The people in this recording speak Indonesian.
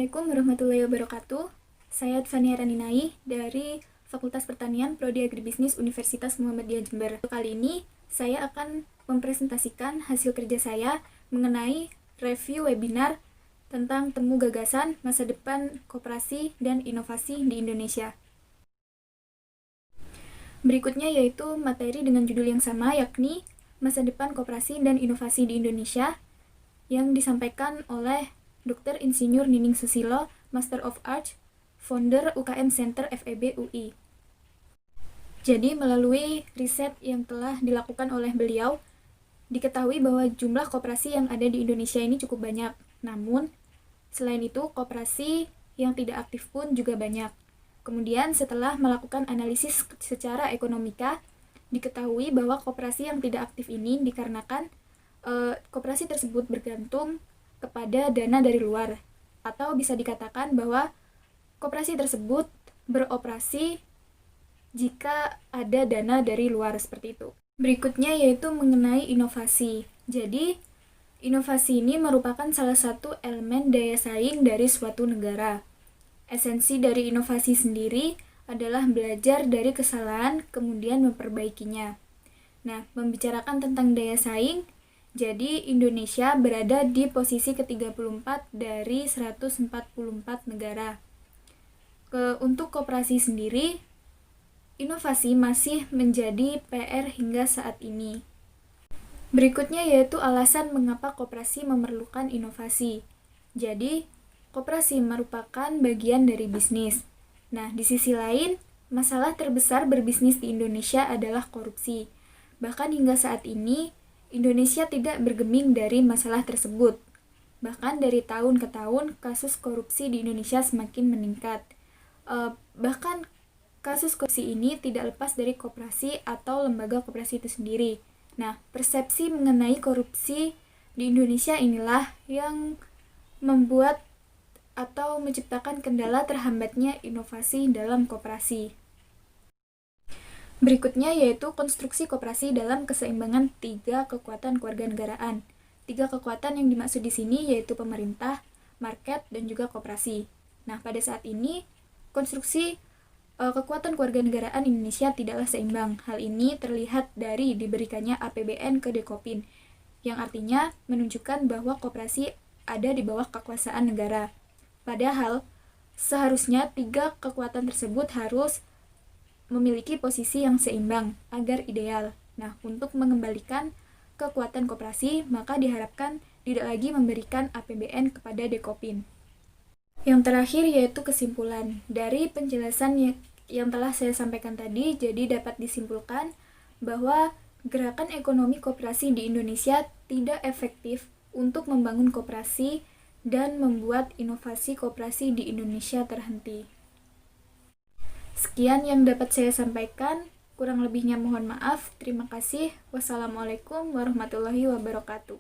Assalamualaikum warahmatullahi wabarakatuh. Saya Fania Raninai dari Fakultas Pertanian Prodi Agribisnis Universitas Muhammadiyah Jember. Kali ini saya akan mempresentasikan hasil kerja saya mengenai review webinar tentang temu gagasan masa depan koperasi dan inovasi di Indonesia. Berikutnya yaitu materi dengan judul yang sama, yakni Masa Depan Koperasi dan Inovasi di Indonesia, yang disampaikan oleh Dr. Insinyur Nining Susilo, Master of Arts, founder UKM Center FEB UI. Jadi, melalui riset yang telah dilakukan oleh beliau, diketahui bahwa jumlah koperasi yang ada di Indonesia ini cukup banyak. Namun, selain itu, koperasi yang tidak aktif pun juga banyak. Kemudian, setelah melakukan analisis secara ekonomika, diketahui bahwa koperasi yang tidak aktif ini dikarenakan koperasi tersebut bergantung kepada dana dari luar, atau bisa dikatakan bahwa koperasi tersebut beroperasi jika ada dana dari luar, seperti itu. Berikutnya yaitu mengenai inovasi. Jadi, inovasi ini merupakan salah satu elemen daya saing dari suatu negara. Esensi dari inovasi sendiri adalah belajar dari kesalahan kemudian memperbaikinya. Nah, membicarakan tentang daya saing, jadi Indonesia berada di posisi ke-34 dari 144 negara. Untuk koperasi sendiri, inovasi masih menjadi PR hingga saat ini. Berikutnya yaitu alasan mengapa koperasi memerlukan inovasi. Jadi, koperasi merupakan bagian dari bisnis. Nah, di sisi lain, masalah terbesar berbisnis di Indonesia adalah korupsi. Bahkan hingga saat ini, Indonesia tidak bergeming dari masalah tersebut. Bahkan dari tahun ke tahun, kasus korupsi di Indonesia semakin meningkat. Bahkan kasus korupsi ini tidak lepas dari koperasi atau lembaga koperasi itu sendiri. Nah, persepsi mengenai korupsi di Indonesia inilah yang membuat atau menciptakan kendala terhambatnya inovasi dalam koperasi. Berikutnya yaitu konstruksi koperasi dalam keseimbangan 3 kekuatan kewarganegaraan. 3 kekuatan yang dimaksud di sini yaitu pemerintah, market, dan juga koperasi. Nah, pada saat ini konstruksi kekuatan kewarganegaraan Indonesia tidaklah seimbang. Hal ini terlihat dari diberikannya APBN ke Dekopin, yang artinya menunjukkan bahwa koperasi ada di bawah kekuasaan negara. Padahal seharusnya 3 kekuatan tersebut harus memiliki posisi yang seimbang agar ideal. Nah, untuk mengembalikan kekuatan koperasi, maka diharapkan tidak lagi memberikan APBN kepada Dekopin. Yang terakhir yaitu kesimpulan. Dari penjelasan yang telah saya sampaikan tadi, jadi dapat disimpulkan bahwa gerakan ekonomi koperasi di Indonesia tidak efektif untuk membangun koperasi dan membuat inovasi koperasi di Indonesia terhenti. Sekian yang dapat saya sampaikan, kurang lebihnya mohon maaf. Terima kasih. Wassalamualaikum warahmatullahi wabarakatuh.